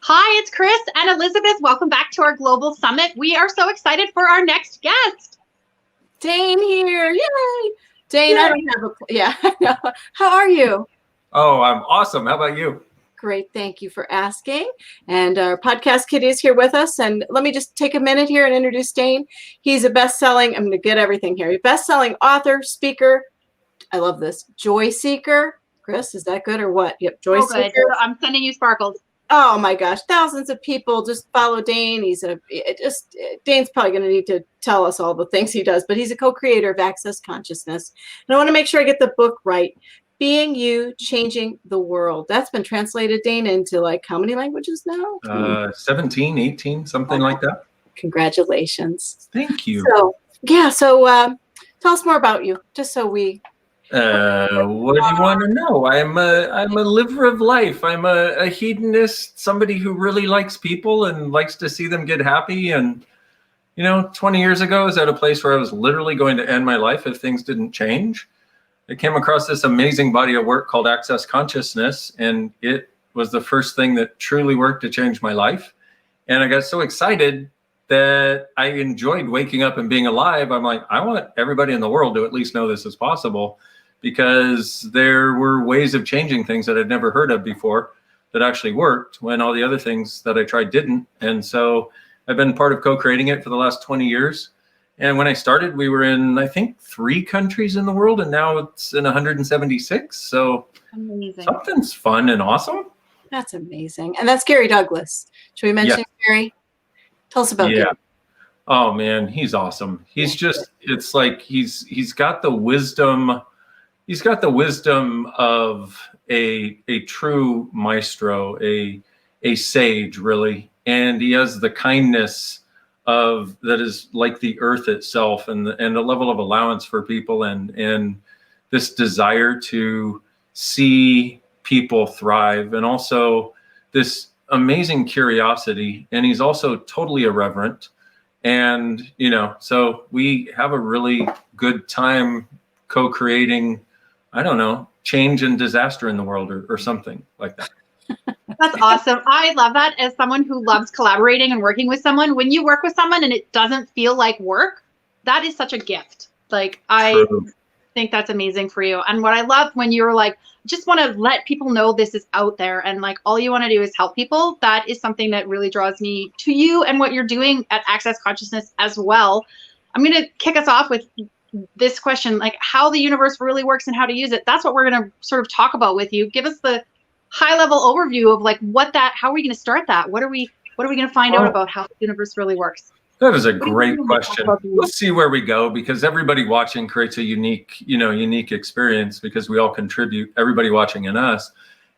Hi, it's Kris and Elizabeth. Welcome back to our global summit. We are so excited for our next guest. Dain Heer, yay! Dain, Yay. I don't have I know. How are you? Oh, I'm awesome. How about you? Great, thank you for asking. And our podcast kitty is here with us. And let me just take a minute here and introduce Dain. He's a best-selling, I'm going to get everything here, best-selling author, speaker, I love this, joy seeker. Kris, is that good or what? Yep, joy seeker. Good. I'm sending you sparkles. Oh my gosh, thousands of people just follow Dain. Dain's probably going to need to tell us all the things he does, but he's a co-creator of Access Consciousness. And I want to make sure I get the book right. Being You, Changing the World. That's been translated, Dain, into like how many languages now? 17, 18, something like that. Congratulations. Thank you. So tell us more about you, just so we... what do you want to know? I'm a liver of life. I'm a hedonist, somebody who really likes people and likes to see them get happy. And, 20 years ago, I was at a place where I was literally going to end my life if things didn't change. I came across this amazing body of work called Access Consciousness, and it was the first thing that truly worked to change my life. And I got so excited that I enjoyed waking up and being alive. I'm like, I want everybody in the world to at least know this is possible, because there were ways of changing things that I'd never heard of before that actually worked when all the other things that I tried didn't. And so I've been part of co-creating it for the last 20 years. And when I started, we were in, I think, 3 countries in the world, and now it's in 176. So amazing. Something's fun and awesome. That's amazing. And that's Gary Douglas. Should we mention Gary? Tell us about Gary. Oh man, he's awesome. He's just, it's like he's got the wisdom. He's got the wisdom of a true maestro, a sage, really, and he has the kindness of that is like the earth itself, and a level of allowance for people, and this desire to see people thrive, and also this amazing curiosity. And he's also totally irreverent, and so we have a really good time co-creating, I don't know, change and disaster in the world, or something like that. That's awesome. I love that. As someone who loves collaborating and working with someone, when you work with someone and it doesn't feel like work, that is such a gift. Like, I think that's amazing for you. And what I love when you're like, just want to let people know this is out there, and like all you want to do is help people, that is something that really draws me to you and what you're doing at Access Consciousness as well. I'm going to kick us off with this question, like how the universe really works and how to use it. That's what we're going to sort of talk about with you. Give us the high level overview of like how are we going to start that? What are we going to find out about how the universe really works? That is a great question. Let's see where we go, because everybody watching creates a unique experience, because we all contribute, everybody watching and us.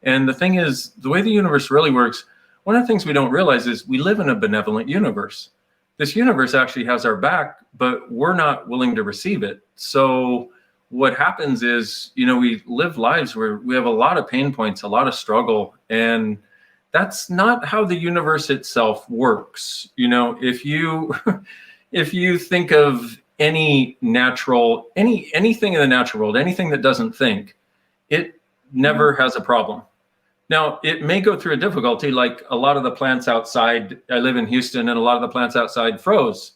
And the thing is, the way the universe really works, one of the things we don't realize is we live in a benevolent universe. This universe actually has our back, but we're not willing to receive it. So what happens is, we live lives where we have a lot of pain points, a lot of struggle, and that's not how the universe itself works. If you think of anything in the natural world, anything that doesn't think, it never has a problem. Now, it may go through a difficulty, like a lot of the plants outside. I live in Houston, and a lot of the plants outside froze.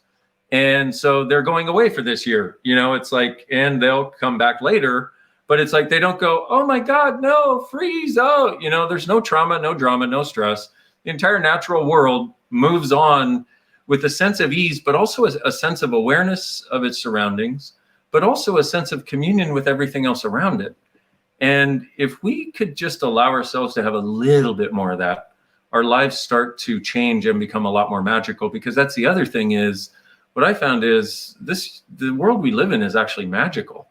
And so they're going away for this year. It's like, and they'll come back later, but it's like they don't go, oh my God, no, freeze. Oh, there's no trauma, no drama, no stress. The entire natural world moves on with a sense of ease, but also a sense of awareness of its surroundings, but also a sense of communion with everything else around it. And if we could just allow ourselves to have a little bit more of that, our lives start to change and become a lot more magical. Because that's the other thing is, what I found is the world we live in is actually magical.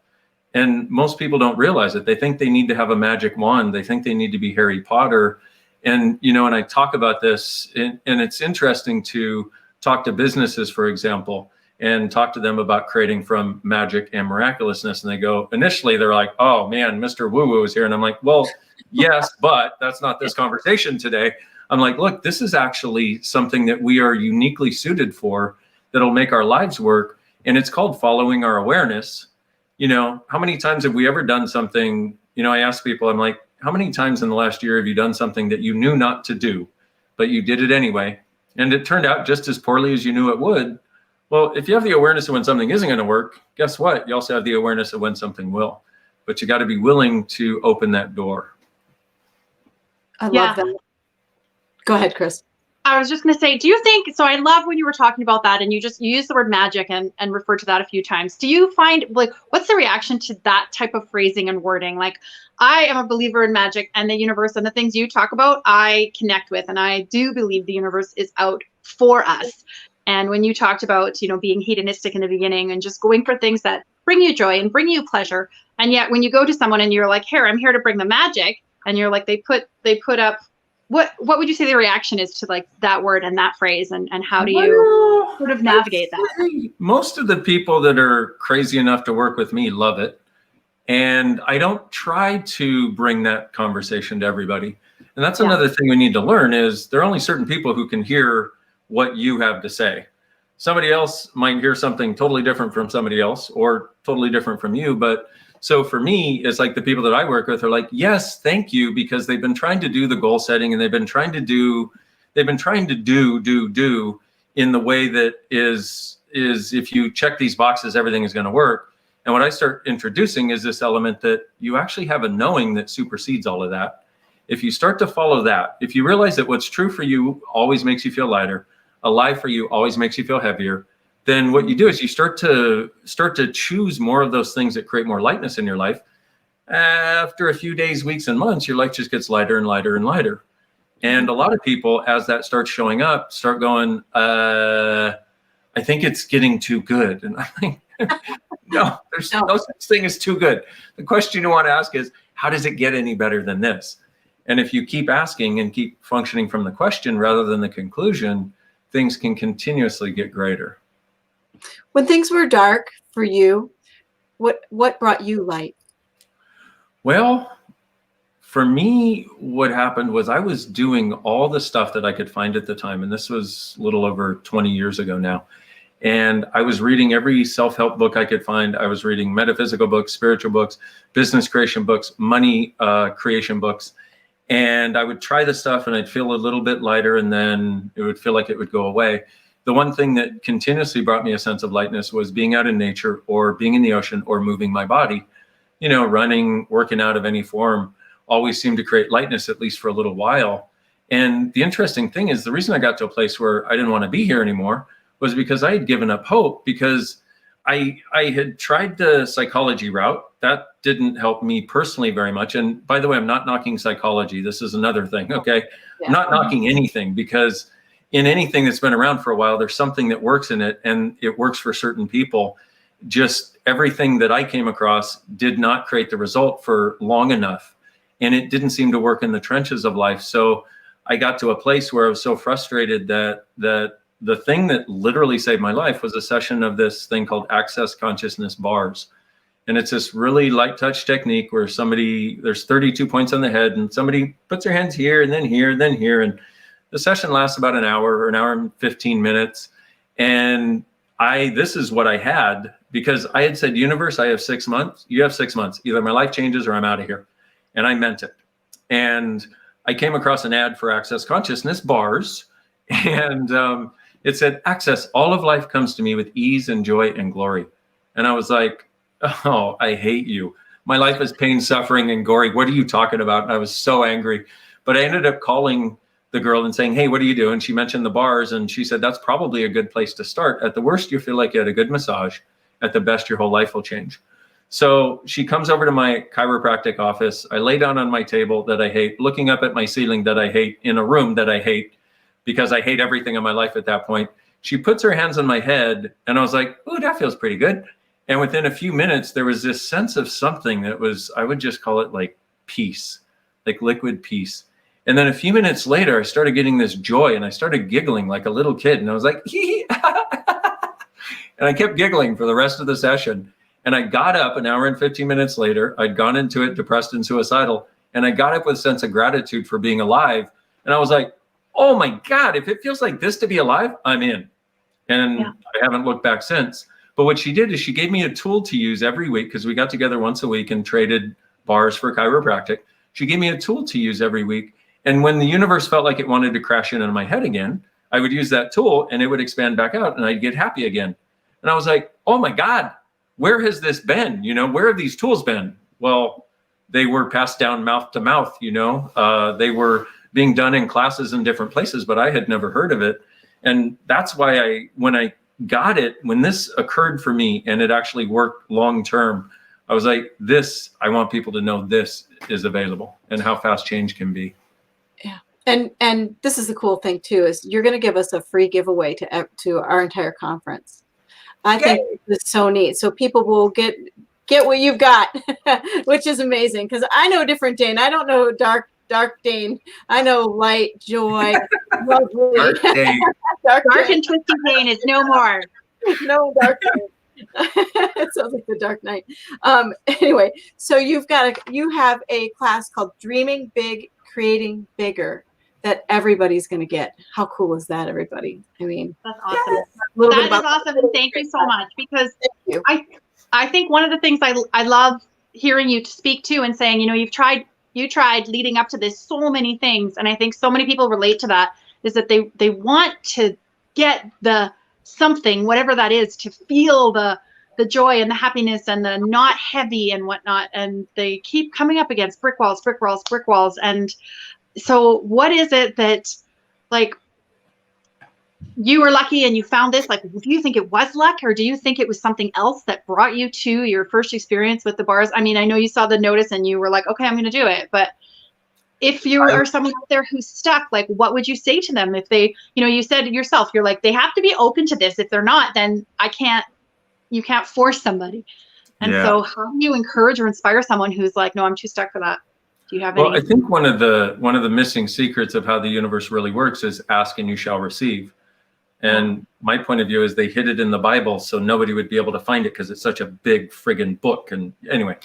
And most people don't realize it. They think they need to have a magic wand. They think they need to be Harry Potter. And, and I talk about this, and it's interesting to talk to businesses, for example, and talk to them about creating from magic and miraculousness. And they go, initially, they're like, oh man, Mr. Woo Woo is here. And I'm like, well, yes, but that's not this conversation today. I'm like, look, this is actually something that we are uniquely suited for, that'll make our lives work. And it's called following our awareness. How many times have we ever done something? I ask people, I'm like, how many times in the last year have you done something that you knew not to do, but you did it anyway, and it turned out just as poorly as you knew it would. Well, if you have the awareness of when something isn't going to work, guess what? You also have the awareness of when something will. But you got to be willing to open that door. I love that. Go ahead, Kris. I was just going to say, do you think, so I love when you were talking about that and you used the word magic and referred to that a few times. Do you find, like, what's the reaction to that type of phrasing and wording? Like, I am a believer in magic and the universe, and the things you talk about, I connect with, and I do believe the universe is out for us. And when you talked about, you know, being hedonistic in the beginning and just going for things that bring you joy and bring you pleasure. And yet when you go to someone and you're like, here, I'm here to bring the magic. And you're like, they put up, what would you say the reaction is to like that word and that phrase, and how do you sort of navigate that? Most of the people that are crazy enough to work with me love it. And I don't try to bring that conversation to everybody. And that's another thing we need to learn is there are only certain people who can hear what you have to say. Somebody else might hear something totally different from somebody else or totally different from you. But so for me, it's like the people that I work with are like, yes, thank you, because they've been trying to do the goal setting and they've been trying to do in the way that is if you check these boxes, everything is going to work. And what I start introducing is this element that you actually have a knowing that supersedes all of that. If you start to follow that, if you realize that what's true for you always makes you feel lighter, a lie for you always makes you feel heavier, then what you do is you start to choose more of those things that create more lightness in your life. After a few days, weeks, and months, your life just gets lighter and lighter and lighter. And a lot of people, as that starts showing up, start going, I think it's getting too good. And I'm like, no, there's no such thing as too good. The question you want to ask is, how does it get any better than this? And if you keep asking and keep functioning from the question rather than the conclusion, things can continuously get greater. When things were dark for you, what brought you light? Well, for me, what happened was I was doing all the stuff that I could find at the time. And this was a little over 20 years ago now. And I was reading every self-help book I could find. I was reading metaphysical books, spiritual books, business creation books, money creation books. And I would try the stuff and I'd feel a little bit lighter, and then it would feel like it would go away. The one thing that continuously brought me a sense of lightness was being out in nature or being in the ocean or moving my body. You know, running, working out of any form always seemed to create lightness, at least for a little while. And the interesting thing is the reason I got to a place where I didn't want to be here anymore was because I had given up hope, because I had tried the psychology route. That didn't help me personally very much. And by the way, I'm not knocking psychology. This is another thing, okay? Yeah. I'm not knocking anything, because in anything that's been around for a while, there's something that works in it, and it works for certain people. Just everything that I came across did not create the result for long enough, and it didn't seem to work in the trenches of life. So I got to a place where I was so frustrated that the thing that literally saved my life was a session of this thing called Access Consciousness bars. And it's this really light touch technique where there's 32 points on the head, and somebody puts their hands here and then here and then here. And the session lasts about an hour or an hour and 15 minutes. And this is what I had, because I had said, universe, I have 6 months. You have 6 months. Either my life changes or I'm out of here. And I meant it. And I came across an ad for Access Consciousness bars. And it said, access, all of life comes to me with ease and joy and glory. And I was like, oh, I hate you. My life is pain, suffering, and gory. What are you talking about? And I was so angry. But I ended up calling the girl and saying, hey, what do you do? And she mentioned the bars. And she said, that's probably a good place to start. At the worst, you feel like you had a good massage. At the best, your whole life will change. So she comes over to my chiropractic office. I lay down on my table that I hate, looking up at my ceiling that I hate, in a room that I hate, because I hate everything in my life at that point. She puts her hands on my head, and I was like, ooh, that feels pretty good. And within a few minutes, there was this sense of something that was, I would just call it like peace, like liquid peace. And then a few minutes later, I started getting this joy, and I started giggling like a little kid. And I was like, hee. And I kept giggling for the rest of the session. And I got up an hour and 15 minutes later. I'd gone into it depressed and suicidal. And I got up with a sense of gratitude for being alive. And I was like, oh my God, if it feels like this to be alive, I'm in. And I haven't looked back since. But what she did is she gave me a tool to use every week, because we got together once a week and traded bars for chiropractic. She gave me a tool to use every week. And when the universe felt like it wanted to crash in on my head again, I would use that tool and it would expand back out and I'd get happy again. And I was like, oh my God, where has this been? You know, where have these tools been? Well, they were passed down mouth to mouth, you know, they were being done in classes in different places, but I had never heard of it. And that's why when I got it, when this occurred for me and it actually worked long term, I was like, I want people to know this is available and how fast change can be. Yeah. And this is the cool thing too, is you're going to give us a free giveaway to our entire conference. I think it's so neat. So people will get what you've got, which is amazing. Because I know different Dain. I don't know dark Dain. I know light, joy, lovely. Dark Dain. Dark and twisty Dain is no more. No dark Dain. It sounds like the Dark Knight. Anyway, so you have a class called Dreaming Big, Creating Bigger that everybody's going to get. How cool is that, everybody? I mean, that's awesome. That is awesome, and thank you so much, because I think one of the things I love hearing you speak to and saying, you know, you tried leading up to this so many things, and I think so many people relate to that, is that they want to get the something, whatever that is, to feel the joy and the happiness and the not heavy and whatnot, and they keep coming up against brick walls. And so what is it that, like, you were lucky and you found this? Like, do you think it was luck, or do you think it was something else that brought you to your first experience with the bars? I mean, I know you saw the notice and you were like, okay, I'm going to do it. But if you are someone out there who's stuck, like, what would you say to them if they, you know, you said yourself, you're like, they have to be open to this. If they're not, then you can't force somebody. And so how do you encourage or inspire someone who's like, no, I'm too stuck for that? Do you have any? Well, I think one of the missing secrets of how the universe really works is ask and you shall receive. And my point of view is they hid it in the Bible so nobody would be able to find it because it's such a big friggin' book. And anyway,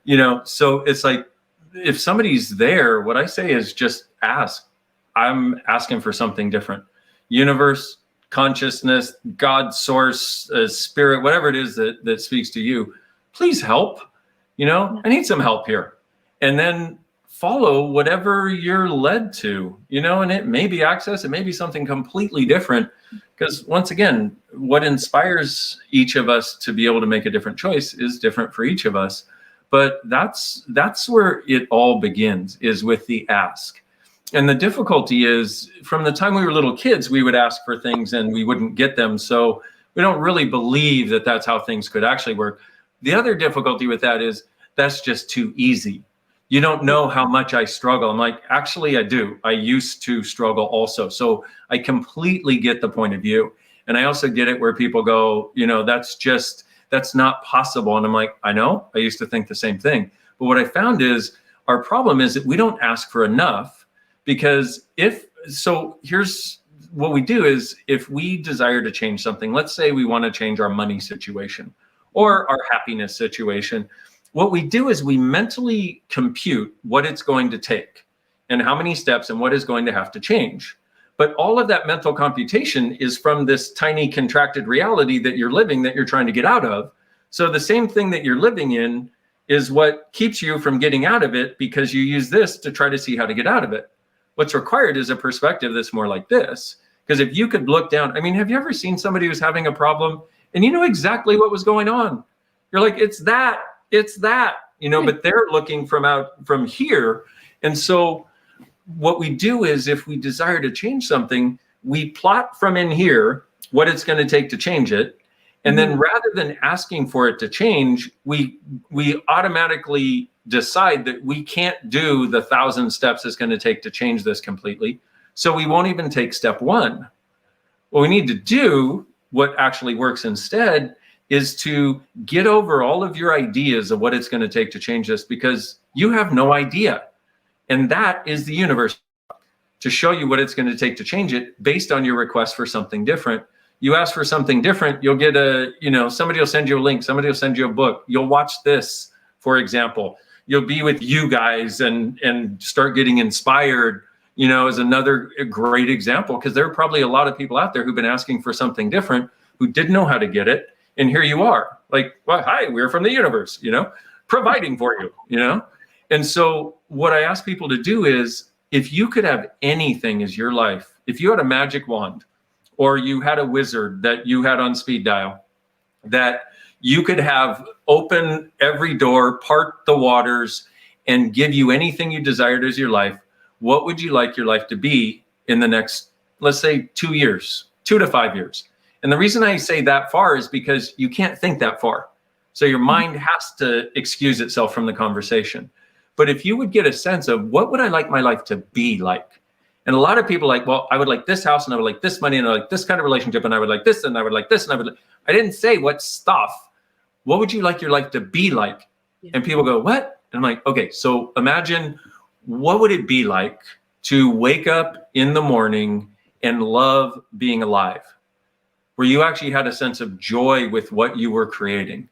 you know, so it's like, if somebody's there, what I say is just ask. I'm asking for something different. Universe, consciousness, God, source, spirit, whatever it is that speaks to you, please help. You know, I need some help here. And then follow whatever you're led to, you know, and it may be access, it may be something completely different. Because once again, what inspires each of us to be able to make a different choice is different for each of us. But that's where it all begins, is with the ask. And the difficulty is, from the time we were little kids, we would ask for things and we wouldn't get them. So we don't really believe that that's how things could actually work. The other difficulty with that is that's just too easy. You don't know how much I struggle. I'm like, actually, I do. I used to struggle also. So I completely get the point of view. And I also get it where people go, you know, that's not possible. And I'm like, I know, I used to think the same thing. But what I found is our problem is that we don't ask for enough, because here's what we do is, if we desire to change something, let's say we want to change our money situation or our happiness situation. What we do is we mentally compute what it's going to take and how many steps and what is going to have to change. But all of that mental computation is from this tiny contracted reality that you're living, that you're trying to get out of. So the same thing that you're living in is what keeps you from getting out of it, because you use this to try to see how to get out of it. What's required is a perspective that's more like this. Because if you could look down, I mean, have you ever seen somebody who's having a problem and you know exactly what was going on? You're like, it's that, you know, but they're looking from here. And so what we do is, if we desire to change something, we plot from in here what it's going to take to change it. And then rather than asking for it to change, we automatically decide that we can't do the 1,000 steps it's going to take to change this completely. So we won't even take step one. What we need to do, what actually works instead, is to get over all of your ideas of what it's going to take to change this, because you have no idea. And that is the universe to show you what it's going to take to change it based on your request for something different. You ask for something different, you'll get somebody will send you a link, somebody will send you a book. You'll watch this, for example. You'll be with you guys and start getting inspired, you know, is another great example, because there are probably a lot of people out there who've been asking for something different who didn't know how to get it. And here you are, like, well, hi, we're from the universe, you know, providing for you, you know. And so what I ask people to do is, if you could have anything as your life, if you had a magic wand, or you had a wizard that you had on speed dial, that you could have open every door, part the waters, and give you anything you desired as your life, what would you like your life to be in the next, let's say, 2 years, 2 to 5 years? And the reason I say that far is because you can't think that far. So your mind has to excuse itself from the conversation. But if you would get a sense of, what would I like my life to be like? And a lot of people are like, well, I would like this house, and I would like this money, and I would like this kind of relationship, and I would like this, and I would like this, and I would. I didn't say what stuff. What would you like your life to be like? Yeah. And people go, what? And I'm like, okay, so imagine, what would it be like to wake up in the morning and love being alive, where you actually had a sense of joy with what you were creating?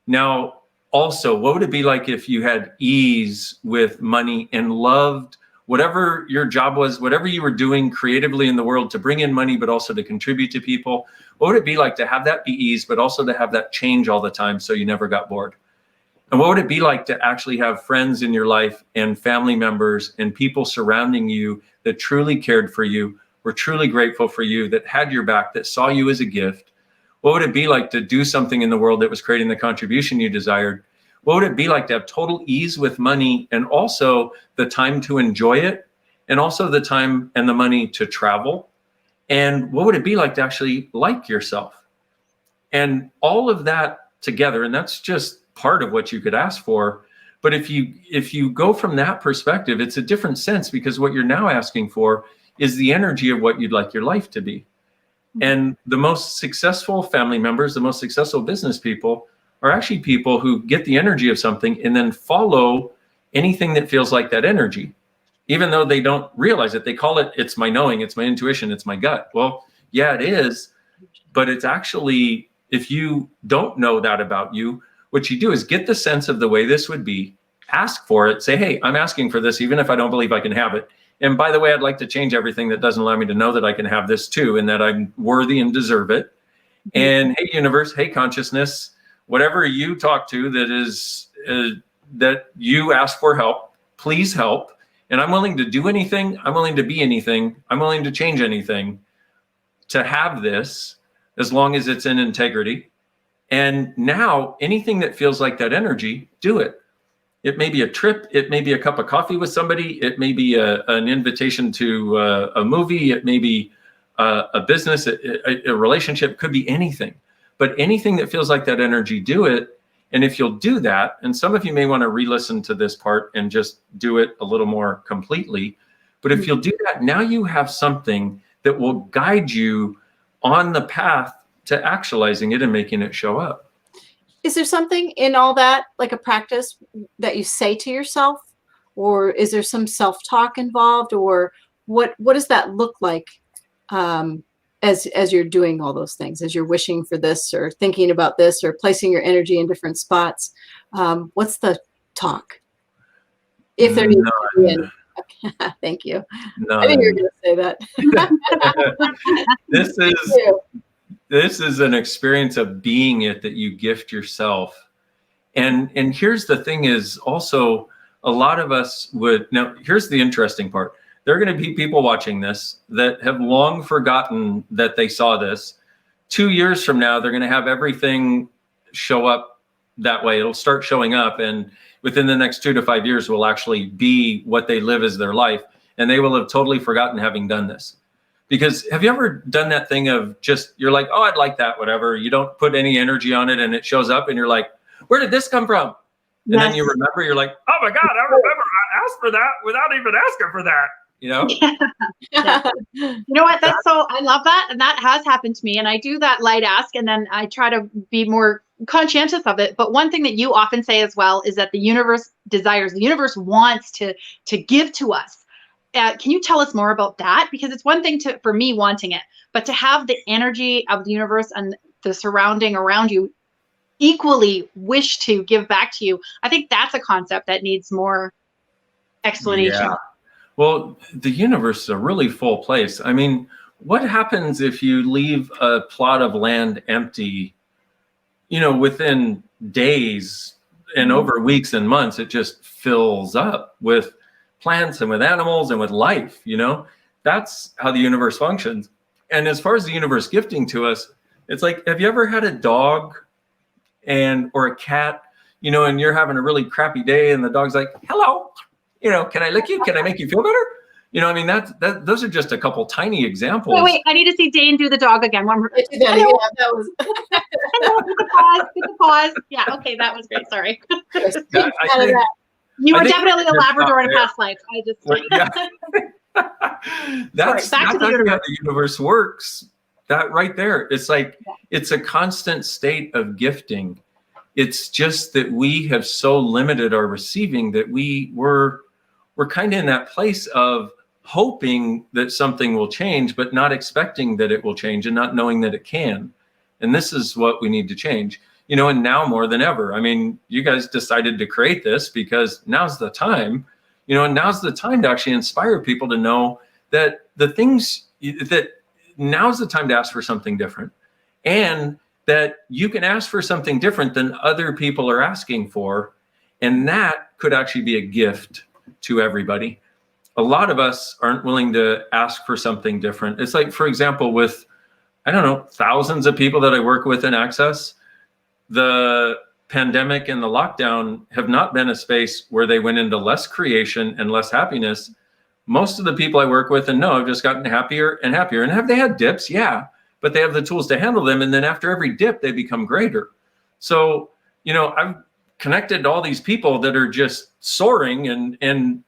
Now, also, what would it be like if you had ease with money and loved whatever your job was, whatever you were doing creatively in the world to bring in money, but also to contribute to people? What would it be like to have that be ease, but also to have that change all the time so you never got bored? And what would it be like to actually have friends in your life and family members and people surrounding you that truly cared for you, were truly grateful for you, that had your back, that saw you as a gift? What would it be like to do something in the world that was creating the contribution you desired? What would it be like to have total ease with money, and also the time to enjoy it, and also the time and the money to travel? And what would it be like to actually like yourself? And all of that together, and that's just part of what you could ask for. But if you go from that perspective, it's a different sense, because what you're now asking for is the energy of what you'd like your life to be. And the most successful family members, the most successful business people, are actually people who get the energy of something and then follow anything that feels like that energy, even though they don't realize it. They call it, it's my knowing, it's my intuition, it's my gut. Well, yeah, it is, but it's actually, if you don't know that about you, what you do is get the sense of the way this would be, ask for it, say, hey, I'm asking for this, even if I don't believe I can have it. And by the way, I'd like to change everything that doesn't allow me to know that I can have this too, and that I'm worthy and deserve it. And hey, universe, hey, consciousness, whatever you talk to that is that you ask for help, please help. And I'm willing to do anything. I'm willing to be anything. I'm willing to change anything to have this, as long as it's in integrity. And now anything that feels like that energy, do it. It may be a trip. It may be a cup of coffee with somebody. It may be an invitation to a movie. It may be a business, a relationship. Could be anything. But anything that feels like that energy, do it. And if you'll do that, and some of you may want to re-listen to this part and just do it a little more completely. But if you'll do that, now you have something that will guide you on the path to actualizing it and making it show up. Is there something in all that, like a practice that you say to yourself, or is there some self-talk involved, or what does that look like as you're doing all those things, as you're wishing for this or thinking about this or placing your energy in different spots? What's the talk? If there needs to be any. Thank you. I knew you were going to say that. This is an experience of being it that you gift yourself. And here's the thing is also, a lot of us would, now here's the interesting part. There are going to be people watching this that have long forgotten that they saw this. 2 years from now, they're going to have everything show up that way. It'll start showing up, and within the next 2 to 5 years will actually be what they live as their life. And they will have totally forgotten having done this. Because have you ever done that thing of just, you're like, oh, I'd like that, whatever. You don't put any energy on it and it shows up and you're like, where did this come from? And then you remember, you're like, oh my God, I remember I asked for that without even asking for that, you know? Yeah. You know what? I love that. And that has happened to me. And I do that light ask, and then I try to be more conscientious of it. But one thing that you often say as well is that the universe desires, the universe wants to give to us. Can you tell us more about that? Because it's one thing for me wanting it, but to have the energy of the universe and the surrounding around you equally wish to give back to you, I think that's a concept that needs more explanation. Yeah. Well, the universe is a really full place. I mean, what happens if you leave a plot of land empty, within days, and over weeks and months, it just fills up with plants and with animals and with life, you know? That's how the universe functions. And as far as the universe gifting to us, it's like, have you ever had a dog or a cat, you know, and you're having a really crappy day and the dog's like, hello, you know, can I lick you? Can I make you feel better? You know, I mean, those are just a couple tiny examples. Wait, I need to see Dain do the dog again. One more. Yeah, that was. Get the pause. Yeah, okay, that was great. Sorry. You were definitely a Labrador in a past life. I just. That's how the universe works. That right there. It's like, it's a constant state of gifting. It's just that we have so limited our receiving that we're kind of in that place of hoping that something will change, but not expecting that it will change and not knowing that it can. And this is what we need to change, you know, and now more than ever. I mean, you guys decided to create this because now's the time, you know, and now's the time to actually inspire people to know that now's the time to ask for something different, and that you can ask for something different than other people are asking for. And that could actually be a gift to everybody. A lot of us aren't willing to ask for something different. It's like, for example, with, I don't know, thousands of people that I work with in Access, the pandemic and the lockdown have not been a space where they went into less creation and less happiness. Most of the people I work with and know have just gotten happier and happier. And have they had dips? Yeah, but they have the tools to handle them. And then after every dip, they become greater. So, you know, I've connected to all these people that are just soaring and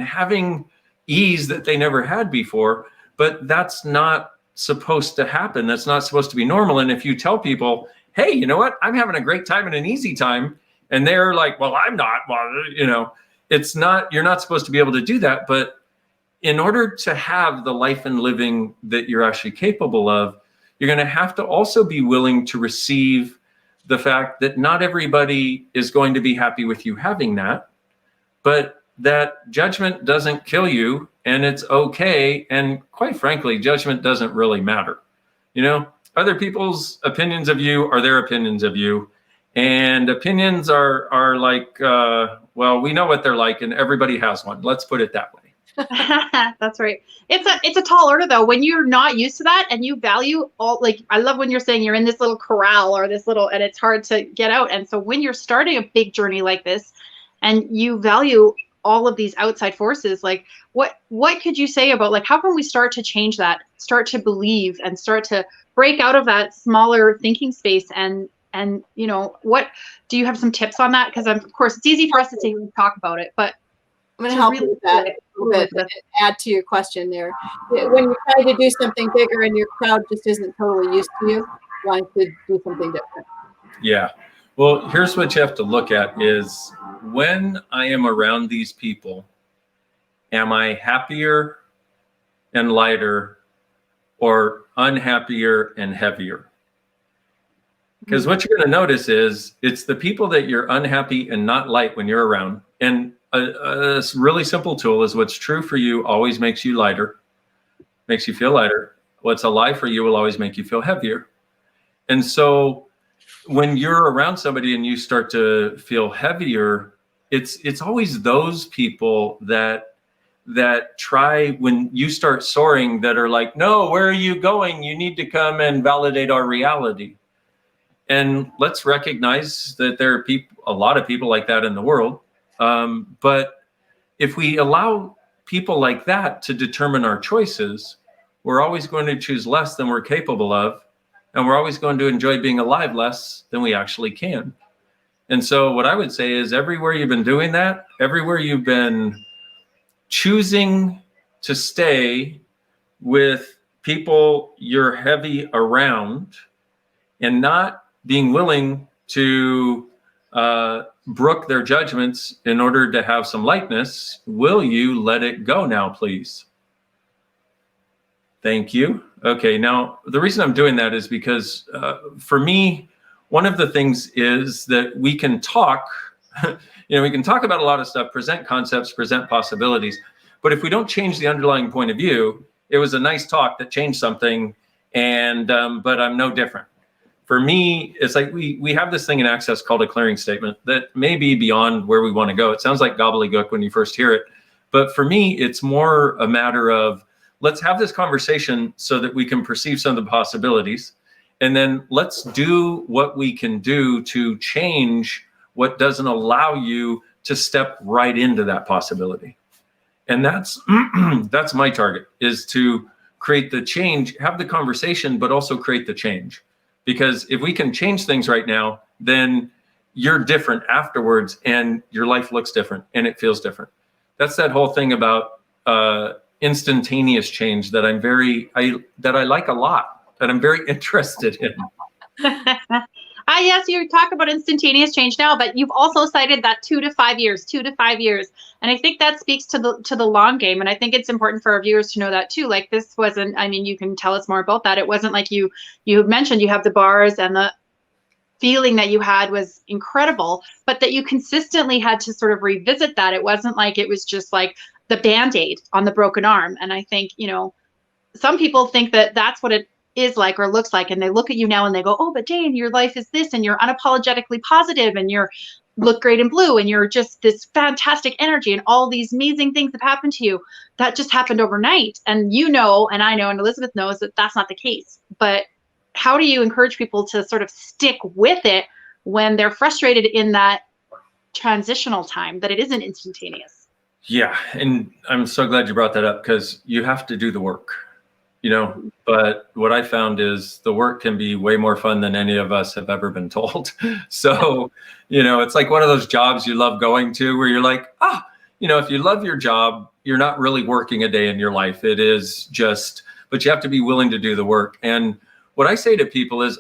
having ease that they never had before, but that's not supposed to happen. That's not supposed to be normal. And if you tell people, hey, you know what, I'm having a great time and an easy time, and they're like, well, I'm not, well, you know, it's not, you're not supposed to be able to do that. But in order to have the life and living that you're actually capable of, you're going to have to also be willing to receive the fact that not everybody is going to be happy with you having that, but that judgment doesn't kill you, and it's okay. And quite frankly, judgment doesn't really matter. You know, other people's opinions of you are their opinions of you, and opinions are like, well, we know what they're like, and everybody has one. Let's put it that way. That's right. It's a tall order though, when you're not used to that and you value all, like, I love when you're saying you're in this little corral or this little, and it's hard to get out. And so when you're starting a big journey like this and you value all of these outside forces, like what could you say about, like, how can we start to change that, start to believe and start to break out of that smaller thinking space? And you know, what do you have some tips on that? Because of course it's easy for us to talk about it, but I'm going to help you with that a little bit, add to your question there. When you're trying to do something bigger and your crowd just isn't totally used to you, wanting to do something different. Yeah. Well, here's what you have to look at is, when I am around these people, am I happier and lighter or unhappier and heavier? Because what you're going to notice is it's the people that you're unhappy and not light when you're around. And a really simple tool is, what's true for you always makes you lighter, makes you feel lighter. What's a lie for you will always make you feel heavier. And so when you're around somebody and you start to feel heavier, it's always those people that try, when you start soaring, that are like, no, where are you going? You need to come and validate our reality. And let's recognize that there are a lot of people like that in the world. But if we allow people like that to determine our choices, we're always going to choose less than we're capable of. And we're always going to enjoy being alive less than we actually can. And so what I would say is, everywhere you've been doing that, everywhere you've been choosing to stay with people you're heavy around and not being willing to brook their judgments in order to have some lightness, will you let it go now, please? Thank you. Okay, now the reason I'm doing that is because for me, one of the things is that we can talk, we can talk about a lot of stuff, present concepts, present possibilities, but if we don't change the underlying point of view, it was a nice talk that changed something, and but I'm no different. for me, it's like we have this thing in Access called a clearing statement that may be beyond where we want to go. It sounds like gobbledygook when you first hear it. But for me, it's more a matter of, let's have this conversation so that we can perceive some of the possibilities. And then let's do what we can do to change what doesn't allow you to step right into that possibility. And that's that's my target, is to create the change, have the conversation, but also create the change. Because if we can change things right now, then you're different afterwards and your life looks different and it feels different. That's that whole thing about instantaneous change that I like a lot, that I'm very interested in. Yes, you talk about instantaneous change now, but you've also cited that 2 to 5 years, 2 to 5 years. And I think that speaks to the long game. And I think it's important for our viewers to know that too. Like, this wasn't, I mean, you can tell us more about that. It wasn't like you mentioned you have the bars and the feeling that you had was incredible, but that you consistently had to sort of revisit that. It wasn't like it was just like the Band-Aid on the broken arm. And I think, you know, some people think that that's what it is like or looks like, and they look at you now and they go, oh, but Dain, your life is this, and you're unapologetically positive, and you're look great in blue, and you're just this fantastic energy, and all these amazing things have happened to you. That just happened overnight. And you know, and I know, and Elizabeth knows that that's not the case. But how do you encourage people to sort of stick with it when they're frustrated in that transitional time, that it isn't instantaneous? Yeah, and I'm so glad you brought that up, because you have to do the work. You know, but what I found is the work can be way more fun than any of us have ever been told. So, you know, it's like one of those jobs you love going to where you're like, you know, if you love your job, you're not really working a day in your life. It is just, but you have to be willing to do the work. And what I say to people is,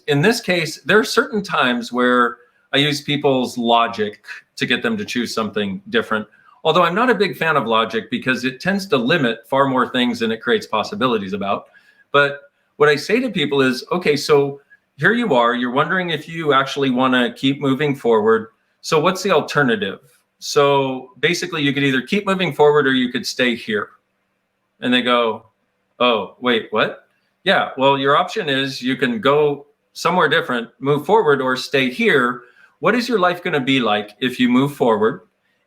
in this case, there are certain times where I use people's logic to get them to choose something different. Although I'm not a big fan of logic, because it tends to limit far more things than it creates possibilities about. But what I say to people is, okay, so here you are, you're wondering if you actually want to keep moving forward. So what's the alternative? So basically you could either keep moving forward or you could stay here. And they go, oh, wait, what? Yeah, well, your option is you can go somewhere different, move forward, or stay here. What is your life going to be like if you move forward?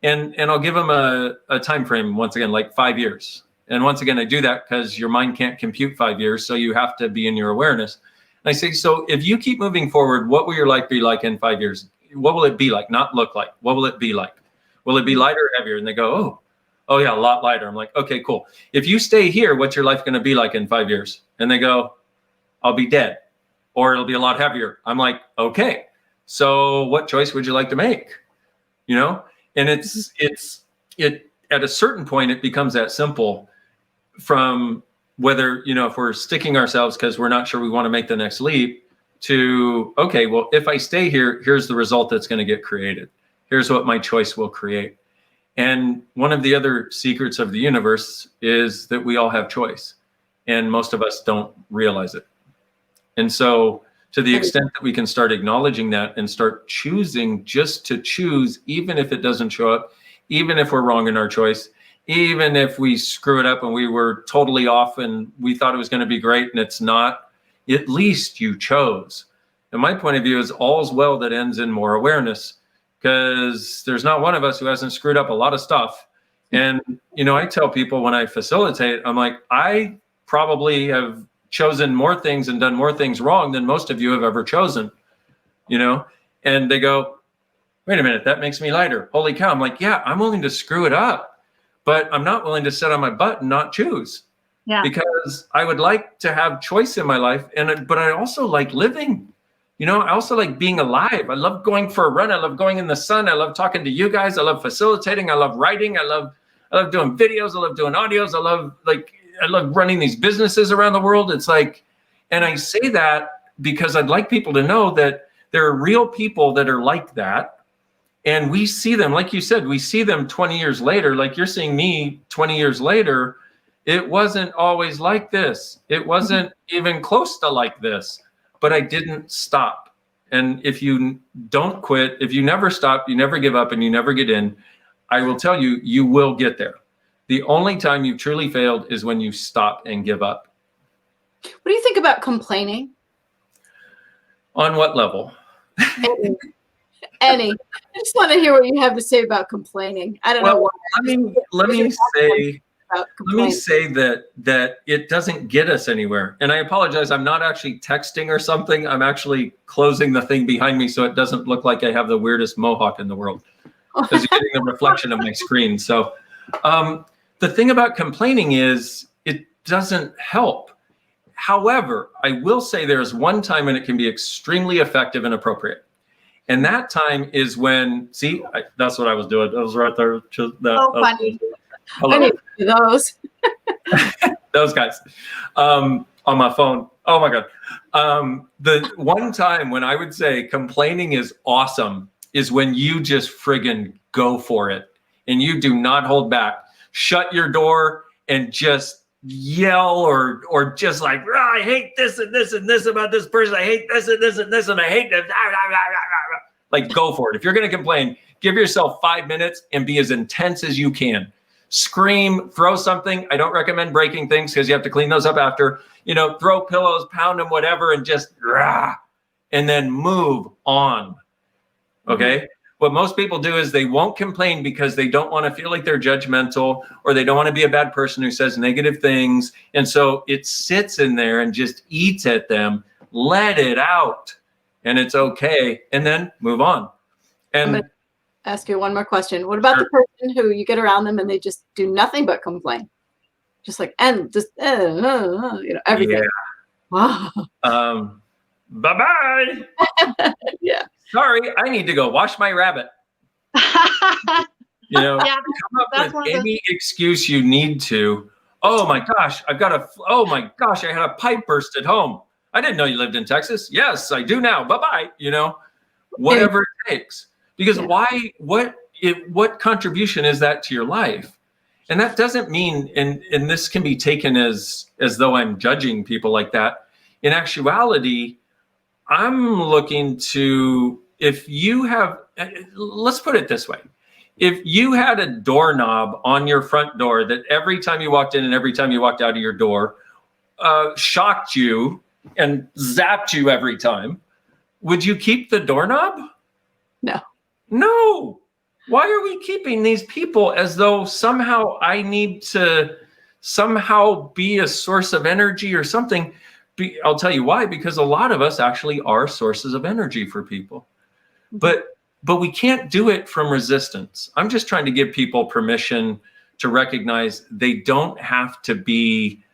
And I'll give them a time frame, once again, like 5 years. And once again, I do that because your mind can't compute 5 years, so you have to be in your awareness. And I say, so if you keep moving forward, what will your life be like in 5 years? What will it be like? Not look like. What will it be like? Will it be lighter or heavier? And they go, oh yeah, a lot lighter. I'm like, okay, cool. If you stay here, what's your life going to be like in 5 years? And they go, I'll be dead, or it'll be a lot heavier. I'm like, okay, so what choice would you like to make? You know? And it at a certain point, it becomes that simple, from whether, you know, if we're sticking ourselves because we're not sure we want to make the next leap, to, okay, well, if I stay here, here's the result that's going to get created. Here's what my choice will create. And one of the other secrets of the universe is that we all have choice, and most of us don't realize it. And so, to the extent that we can start acknowledging that and start choosing just to choose, even if it doesn't show up, even if we're wrong in our choice, even if we screw it up and we were totally off and we thought it was going to be great and it's not, at least you chose. And my point of view is, all's well that ends in more awareness, because there's not one of us who hasn't screwed up a lot of stuff. And, you know, I tell people when I facilitate, I'm like, I probably have chosen more things and done more things wrong than most of you have ever chosen, you know? And they go, wait a minute, that makes me lighter. Holy cow. I'm like, yeah, I'm willing to screw it up, but I'm not willing to sit on my butt and not choose. Yeah. Because I would like to have choice in my life, but I also like living. You know, I also like being alive. I love going for a run. I love going in the sun. I love talking to you guys. I love facilitating. I love writing. I love doing videos. I love doing audios. I love running these businesses around the world. It's like, and I say that because I'd like people to know that there are real people that are like that. And we see them, like you said, we see them 20 years later, like you're seeing me 20 years later. It wasn't always like this. It wasn't even close to like this, but I didn't stop. And if you don't quit, if you never stop, you never give up, and you never get in, I will tell you, you will get there. The only time you've truly failed is when you stop and give up. What do you think about complaining? On what level? Any. I just want to hear what you have to say about complaining. I don't know why. Let me say that it doesn't get us anywhere. And I apologize. I'm not actually texting or something. I'm actually closing the thing behind me so it doesn't look like I have the weirdest mohawk in the world, because you're getting the reflection of my screen. So the thing about complaining is it doesn't help. However, I will say there's one time when it can be extremely effective and appropriate. And that time is when, that's what I was doing. I was right there. Funny. Hello. Those. Those guys on my phone. Oh my God. The one time when I would say complaining is awesome is when you just friggin' go for it and you do not hold back. Shut your door and just yell or just like, I hate this and this and this about this person. I hate this and this and this and I hate this. Like, go for it. If you're going to complain, give yourself 5 minutes and be as intense as you can. Scream, throw something. I don't recommend breaking things because you have to clean those up after. Throw pillows, pound them, whatever, and just and then move on. Okay? Mm-hmm. What most people do is they won't complain because they don't want to feel like they're judgmental, or they don't want to be a bad person who says negative things. And so it sits in there and just eats at them. Let it out. And it's okay. And then move on. And I'm going to ask you one more question. What about the person who you get around them and they just do nothing but complain? Just like, and just, everything. Yeah. Wow. Bye-bye. Yeah. Sorry, I need to go wash my rabbit. Come up with any excuse you need to. Oh my gosh, I had a pipe burst at home. I didn't know you lived in Texas. Yes, I do now. Bye-bye. Whatever it takes. Because what contribution is that to your life? And that doesn't mean, and this can be taken as though I'm judging people like that. In actuality, I'm looking to, let's put it this way. If you had a doorknob on your front door that every time you walked in and every time you walked out of your door, shocked you and zapped you every time, would you keep the doorknob? No. Why are we keeping these people as though somehow I need to somehow be a source of energy or something? I'll tell you why, because a lot of us actually are sources of energy for people. But we can't do it from resistance. I'm just trying to give people permission to recognize they don't have to be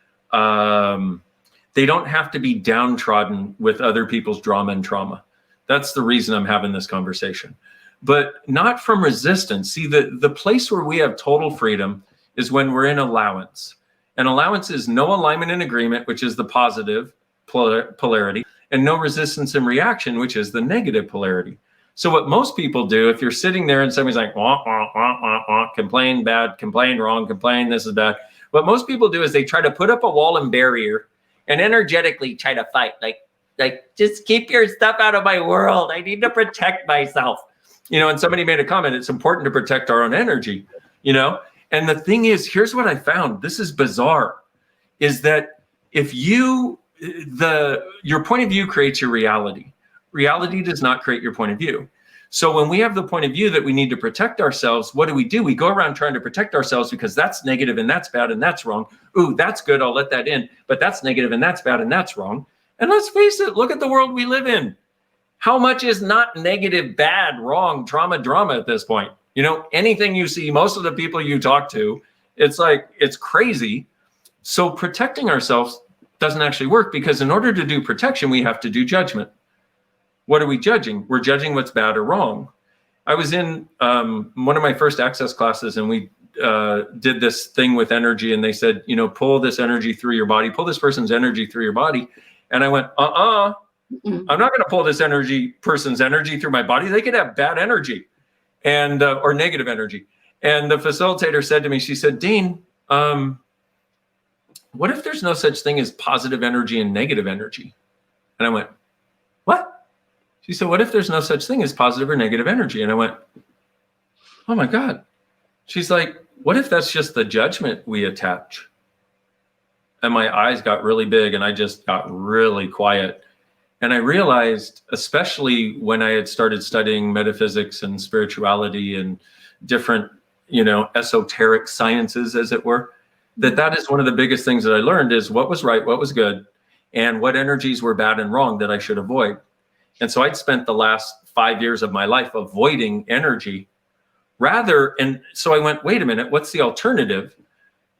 downtrodden with other people's drama and trauma. That's the reason I'm having this conversation. But not from resistance. See, the place where we have total freedom is when we're in allowance. And allowance is no alignment and agreement, which is the positive polarity, and no resistance and reaction, which is the negative polarity. So what most people do, if you're sitting there and somebody's like, wah, wah, wah, wah, wah, complain bad, complain wrong, complain this is bad. What most people do is they try to put up a wall and barrier and energetically try to fight. Like, just keep your stuff out of my world. I need to protect myself. And somebody made a comment, it's important to protect our own energy, And the thing is, here's what I found. This is bizarre, is that if your point of view creates your reality. Reality does not create your point of view. So when we have the point of view that we need to protect ourselves, what do? We go around trying to protect ourselves because that's negative and that's bad and that's wrong. Ooh, that's good, I'll let that in. But that's negative and that's bad and that's wrong. And let's face it, look at the world we live in. How much is not negative, bad, wrong, drama at this point? Anything you see, most of the people you talk to, it's crazy. So protecting ourselves doesn't actually work, because in order to do protection, we have to do judgment. What are we judging? We're judging what's bad or wrong. I was in one of my first access classes, and we did this thing with energy, and they said, pull this energy through your body, pull this person's energy through your body. And I went, I'm not going to pull this person's energy through my body. They could have bad energy and or negative energy. And the facilitator said to me, she said, Dain, what if there's no such thing as positive energy and negative energy? And I went, what? She said, what if there's no such thing as positive or negative energy? And I went, oh my God. She's like, what if that's just the judgment we attach? And my eyes got really big and I just got really quiet. And I realized, especially when I had started studying metaphysics and spirituality and different, esoteric sciences, as it were, that is one of the biggest things that I learned is what was right, what was good, and what energies were bad and wrong that I should avoid. And so I'd spent the last 5 years of my life avoiding energy and so I went, wait a minute, what's the alternative?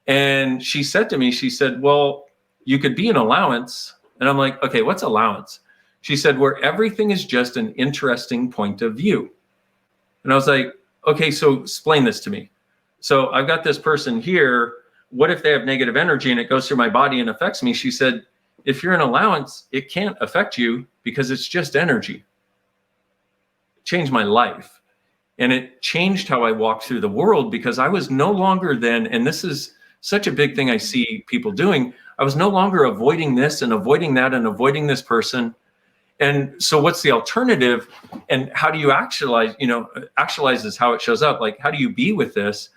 And she said to me, she said, well, you could be an allowance. And I'm like, okay, what's allowance? She said, where everything is just an interesting point of view. And I was like, okay, so explain this to me. So I've got this person here. What if they have negative energy and it goes through my body and affects me? She said, if you're an allowance, it can't affect you because it's just energy. It changed my life. And it changed how I walked through the world because I was no longer then, and this is such a big thing I see people doing, I was no longer avoiding this and avoiding that and avoiding this person. And so what's the alternative? And how do you actualize, actualize is how it shows up. Like, how do you be with this?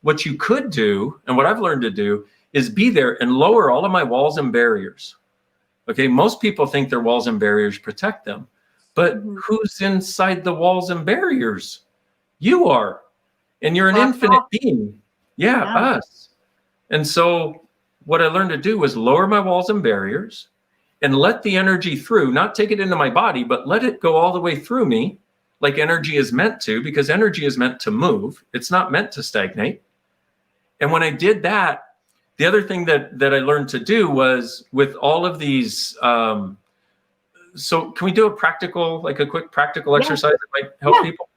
What you could do, and what I've learned to do, is be there and lower all of my walls and barriers. Okay, most people think their walls and barriers protect them. But who's inside the walls and barriers? You are. And you're an infinite being. Yeah, us. And so what I learned to do was lower my walls and barriers and let the energy through, not take it into my body, but let it go all the way through me like energy is meant to, because energy is meant to move. It's not meant to stagnate. And when I did that, the other thing that I learned to do was with all of these, so can we do a quick practical exercise that might help people?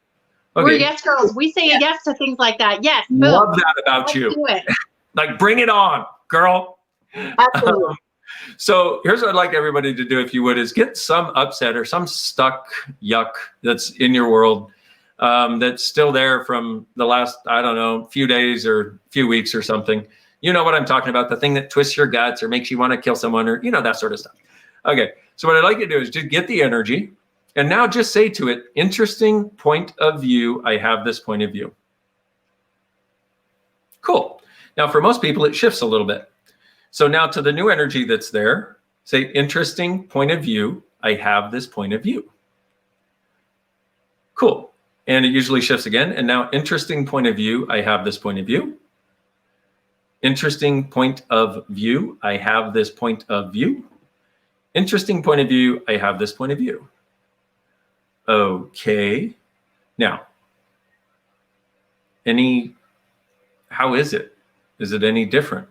Okay. We're yes girls. We say yes to things like that. Yes. Boom. Love that about you. Do it. Like, bring it on, girl. Absolutely. So here's what I'd like everybody to do, if you would, is get some upset or some stuck yuck that's in your world that's still there from the last, I don't know, few days or few weeks or something. You know what I'm talking about, the thing that twists your guts or makes you want to kill someone or, that sort of stuff. Okay, so what I'd like you to do is just get the energy and now just say to it, interesting point of view, I have this point of view. Cool. Now for most people, it shifts a little bit. So now to the new energy that's there, say, interesting point of view, I have this point of view. Cool. And it usually shifts again. And now interesting point of view, I have this point of view. Interesting point of view, I have this point of view. Interesting point of view, I have this point of view. Okay. Now, how is it? Is it any different?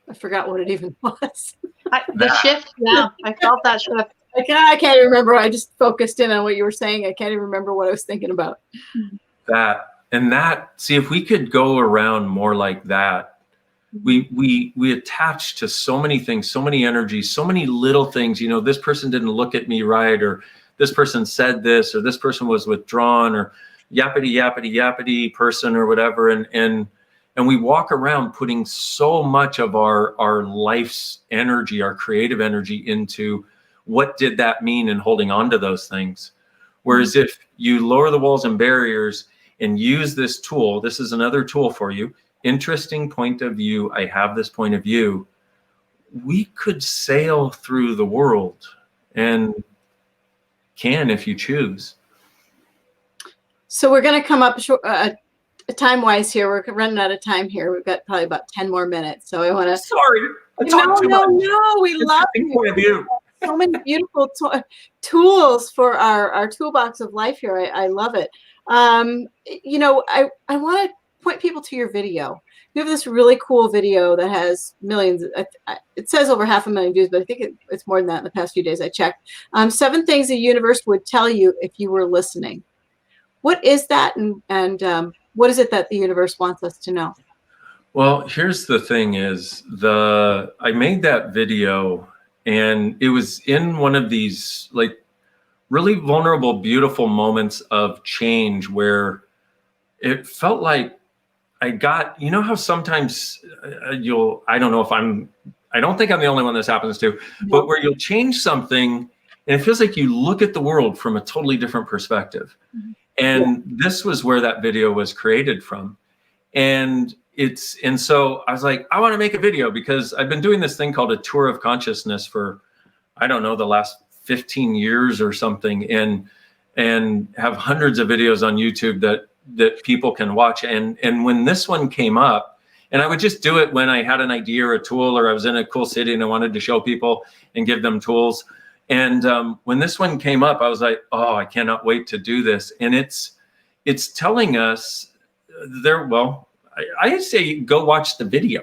I forgot what it even was. The shift, yeah, I felt that shift. I can't even remember. I just focused in on what you were saying. I can't even remember what I was thinking about. See, if we could go around more like that, we attach to so many things, so many energies, so many little things. This person didn't look at me right, or this person said this, or this person was withdrawn, or yappity person or whatever. And we walk around putting so much of our life's energy, our creative energy into what did that mean and holding on to those things. Whereas if you lower the walls and barriers and use this tool, this is another tool for you. Interesting point of view. I have this point of view. We could sail through the world and can if you choose. So we're going to come up time-wise here. We're running out of time here. We've got probably about 10 more minutes. So I want to. Sorry. No. We love point of view. So many beautiful tools for our toolbox of life here. I love it. I want to point people to your video. You have this really cool video that has millions. It says over 500,000 views, but I think it's more than that in the past few days I checked. 7 things the universe would tell you if you were listening. What is that, and what is it that the universe wants us to know? Well, here's the thing is I made that video and it was in one of these like really vulnerable, beautiful moments of change where it felt like I got, how sometimes I don't think I'm the only one this happens to, but where you'll change something and it feels like you look at the world from a totally different perspective. And this was where that video was created from. And so I was like, I want to make a video because I've been doing this thing called a tour of consciousness for I don't know, the last 15 years or something, and have hundreds of videos on YouTube that people can watch. And when this one came up, and I would just do it when I had an idea or a tool, or I was in a cool city and I wanted to show people and give them tools. And when this one came up, I was like, oh, I cannot wait to do this. And it's telling us I say go watch the video,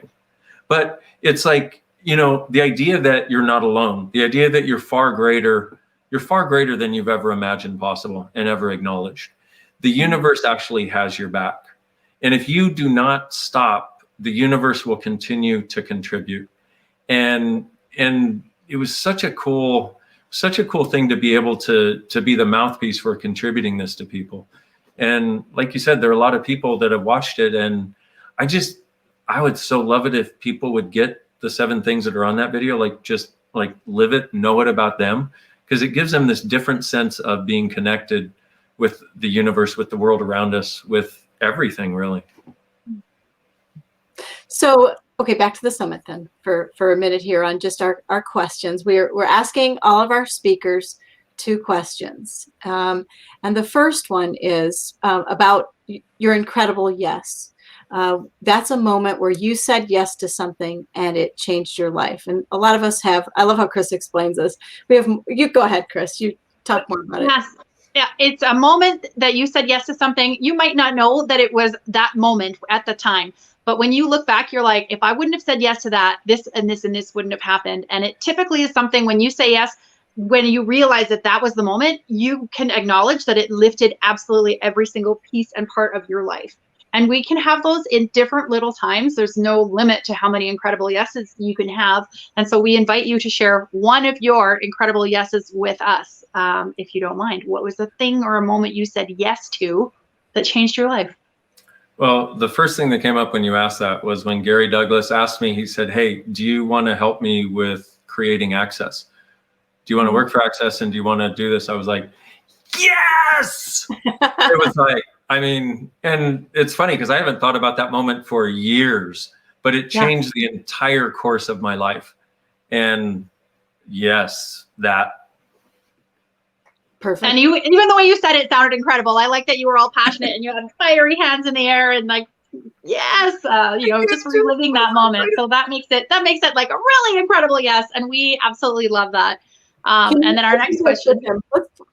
but it's like, the idea that you're not alone, the idea that you're far greater than you've ever imagined possible and ever acknowledged. The universe actually has your back. And if you do not stop, the universe will continue to contribute. And it was such a cool thing to be able to be the mouthpiece for contributing this to people. And like you said, there are a lot of people that have watched it, and I would so love it if people would get the 7 things that are on that video, just live it, know it about them, because it gives them this different sense of being connected with the universe, with the world around us, with everything, really. So, okay, back to the summit then for a minute here on just our questions. We're asking all of our speakers 2 questions. And the first one is about your incredible yes. That's a moment where you said yes to something and it changed your life. And a lot of us have. I love how Kris explains this. You go ahead, Kris. You talk more about it. Yeah, it's a moment that you said yes to something. You might not know that it was that moment at the time, but when you look back, you're like, if I wouldn't have said yes to that, this and this and this wouldn't have happened. And it typically is something when you say yes, when you realize that was the moment, you can acknowledge that it lifted absolutely every single piece and part of your life. And we can have those in different little times. There's no limit to how many incredible yeses you can have. And so we invite you to share one of your incredible yeses with us, if you don't mind. What was the thing or a moment you said yes to that changed your life? Well, the first thing that came up when you asked that was when Gary Douglas asked me, he said, hey, do you want to help me with creating Access? Do you want to work for Access, and do you want to do this? I was like, yes! It was like, and it's funny because I haven't thought about that moment for years, but it changed the entire course of my life. And yes, that. Perfect. And even the way you said it sounded incredible. I like that you were all passionate and you had fiery hands in the air and yes, just reliving that moment. So that makes it like a really incredible yes. And we absolutely love that. And then our next question.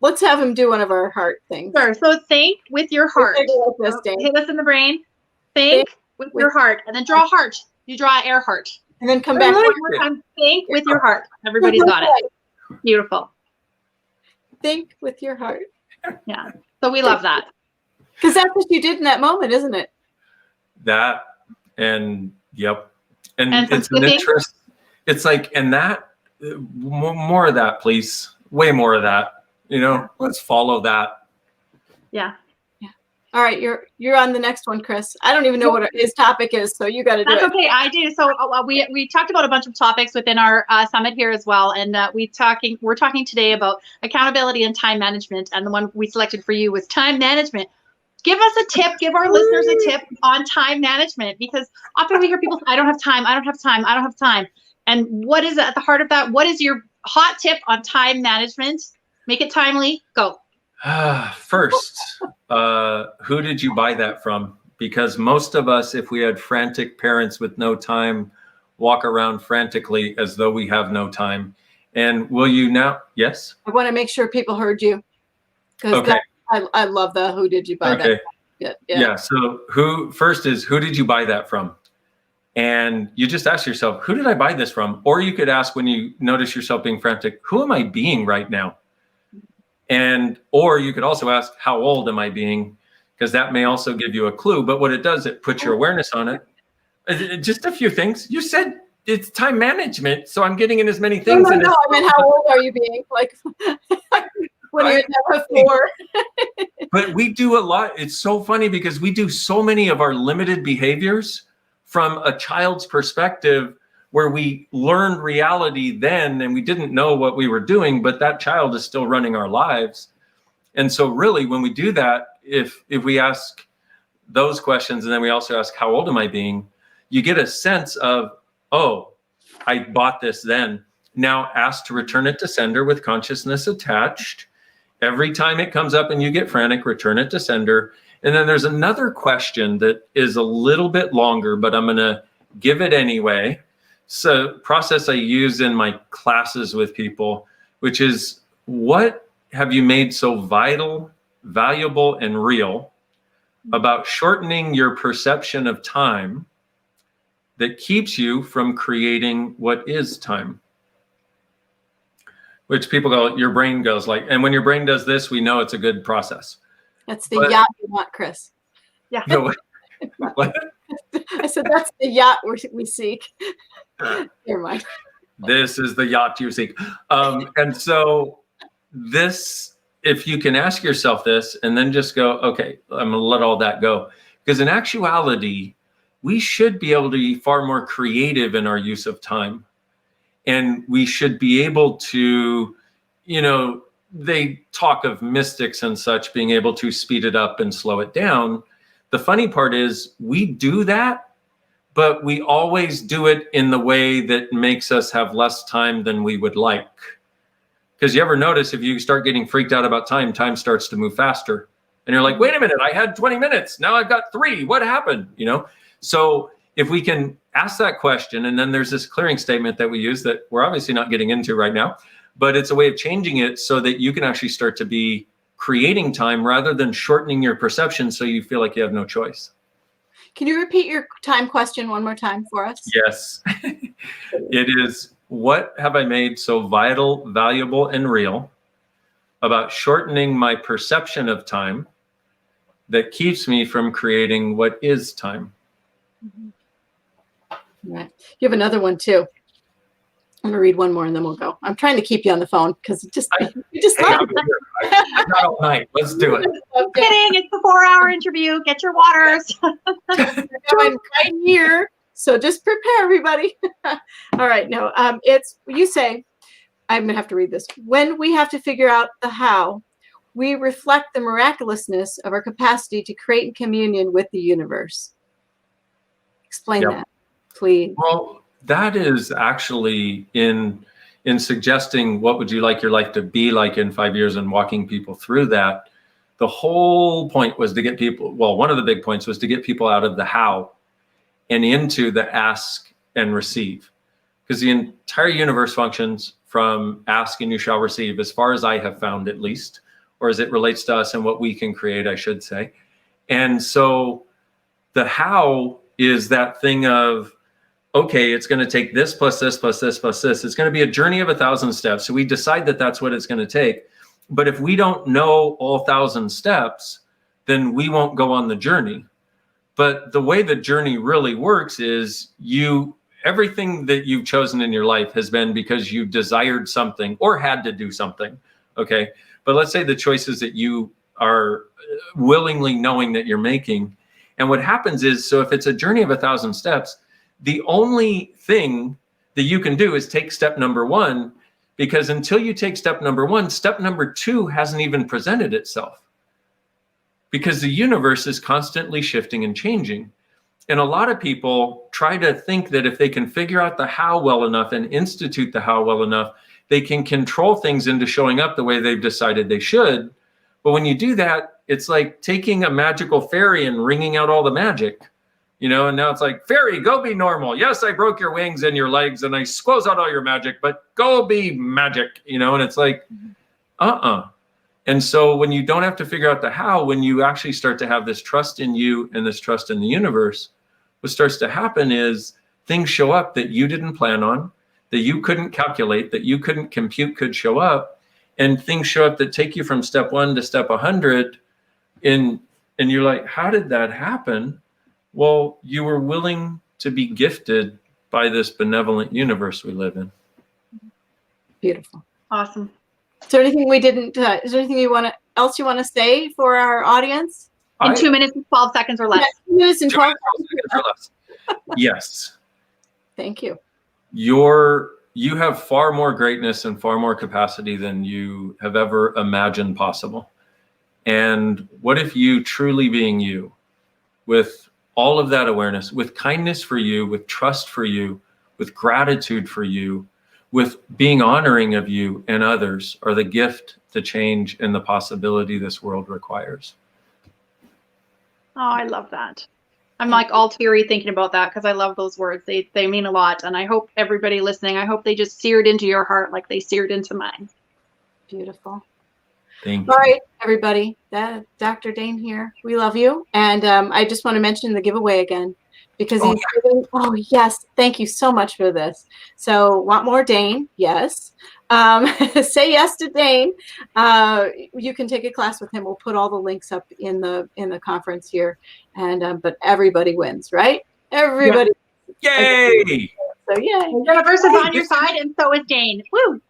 Let's have him do one of our heart things. Sure. So think with your heart. Hit us in the brain. Think with your heart, and then draw a heart. You draw an air heart, and then come back one more time. Think with your heart. Everybody's got it. Beautiful. Think with your heart. Yeah. So we love that. Because that's what you did in that moment, isn't it? That and yep. And it's an interest. It's like, and that. More of that, please. Way more of that. Let's follow that. Yeah. All right, you're on the next one, Kris. I don't even know what his topic is, so you got to do it. That's okay. I do. So we talked about a bunch of topics within our summit here as well, and we're talking today about accountability and time management, and the one we selected for you was time management. Give us a tip. Give our listeners a tip on time management, because often we hear people say, I don't have time. I don't have time. I don't have time. And what is at the heart of that? What is your hot tip on time management? Make it timely. Go. First, who did you buy that from? Because most of us, if we had frantic parents with no time, walk around frantically as though we have no time. And will you now? Yes? I want to make sure people heard you. Because I love the who did you buy that? Yeah. So who did you buy that from? And you just ask yourself, who did I buy this from? Or you could ask, when you notice yourself being frantic, who am I being right now? Or you could also ask, how old am I being? Because that may also give you a clue. But what it does, it puts your awareness on it. Just a few things. You said it's time management, so I'm getting in as many things. No, I mean, how old are you being? Like, when you're never 4. But we do a lot. It's so funny because we do so many of our limited behaviors from a child's perspective, where we learned reality then and we didn't know what we were doing, but that child is still running our lives. And so really, when we do that, if we ask those questions, and then we also ask, how old am I being? You get a sense of, oh, I bought this then. Now ask to return it to sender with consciousness attached. Every time it comes up and you get frantic, return it to sender. And then there's another question that is a little bit longer, but I'm going to give it anyway. So process I use in my classes with people, which is, what have you made so vital, valuable, and real about shortening your perception of time that keeps you from creating what is time? Which people go, your brain goes like, and when your brain does this, we know it's a good process. That's the yacht you want, Kris. Yeah. No, what? I said, that's the yacht we seek. Never mind. This is the yacht you seek. And so this, if you can ask yourself this and then just go, okay, I'm going to let all that go. Because in actuality, we should be able to be far more creative in our use of time. And we should be able to, you know, they talk of mystics and such being able to speed it up and slow it down. The funny part is we do that, but we always do it in the way that makes us have less time than we would like. Because you ever notice if you start getting freaked out about time, time starts to move faster. And you're like, wait a minute, I had 20 minutes. Now I've got 3. What happened? You know? So if we can ask that question, and then there's this clearing statement that we use that we're obviously not getting into right now, but it's a way of changing it so that you can actually start to be creating time rather than shortening your perception so you feel like you have no choice. Can you repeat your time question one more time for us? Yes. It is, what have I made so vital, valuable, and real about shortening my perception of time that keeps me from creating what is time? Mm-hmm. Right. You have another one too. I'm gonna read one more and then we'll go. I'm trying to keep you on the phone because you just I'm not all night. Let's do it. Just kidding. It's the 4-hour interview. Get your waters. I'm right here. So just prepare, everybody. All right. No, it's, you say, I'm gonna have to read this. When we have to figure out the how, we reflect the miraculousness of our capacity to create communion with the universe. Explain that, please. Well, that is actually in suggesting what would you like your life to be like in 5 years and walking people through that. The whole point was to get people, well, one of the big points was to get people out of the how and into the ask and receive. Because the entire universe functions from ask and you shall receive, as far as I have found at least, or as it relates to us and what we can create, I should say. And so the how is that thing of, okay, it's going to take this plus this plus this plus this. It's going to be a journey of 1,000 steps. So we decide that that's what it's going to take. But if we don't know all 1,000 steps, then we won't go on the journey. But the way the journey really works is everything that you've chosen in your life has been because you desired something or had to do something. Okay. But let's say the choices that you are willingly knowing that you're making. And what happens is, so if it's a journey of 1,000 steps, the only thing that you can do is take step number 1, because until you take step number 1, step number 2 hasn't even presented itself. Because the universe is constantly shifting and changing. And a lot of people try to think that if they can figure out the how well enough and institute the how well enough, they can control things into showing up the way they've decided they should. But when you do that, it's like taking a magical fairy and wringing out all the magic. You know, and now it's like, fairy, go be normal. Yes, I broke your wings and your legs and I squoze out all your magic, but go be magic, you know? And it's like, And so when you don't have to figure out the how, when you actually start to have this trust in you and this trust in the universe, what starts to happen is things show up that you didn't plan on, that you couldn't calculate, that you couldn't compute could show up. And things show up that take you from step 1 to step 100. And you're like, how did that happen? Well, you were willing to be gifted by this benevolent universe we live in. Beautiful. Awesome. Is there anything we didn't, is there anything else you want to say for our audience? In 2 minutes and 12 seconds or less. Yeah, 2 minutes and 12 seconds or less. Yes. Thank you. You have far more greatness and far more capacity than you have ever imagined possible. And what if you truly being you, with all of that awareness, with kindness for you, with trust for you, with gratitude for you, with being honoring of you and others are the gift, the change, and the possibility this world requires. Oh, I love that. I'm like all teary thinking about that because I love those words. They mean a lot. And I hope everybody listening, I hope they just seared into your heart like they seared into mine. Beautiful. Thank you. All right, everybody. Dr. Dain Heer, we love you. And I just want to mention the giveaway again because he's giving, oh, yes. Thank you so much for this. So want more Dain? Yes. Say yes to Dain. You can take a class with him. We'll put all the links up in the conference here. And but everybody wins, right? Everybody. Yeah. Yay! So yay. The universe is on your side, and so is Dain. Woo!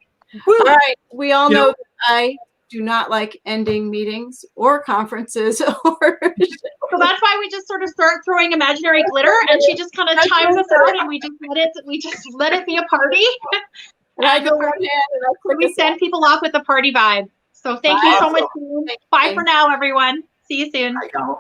Woo. All right. We all know that I do not like ending meetings or conferences or so that's why we just sort of start throwing imaginary glitter and she just kind of chimes us out and we just let it be a party. And I go one hand and I click we send people off with the party vibe. So thank you so much. Bye for now, everyone. See you soon.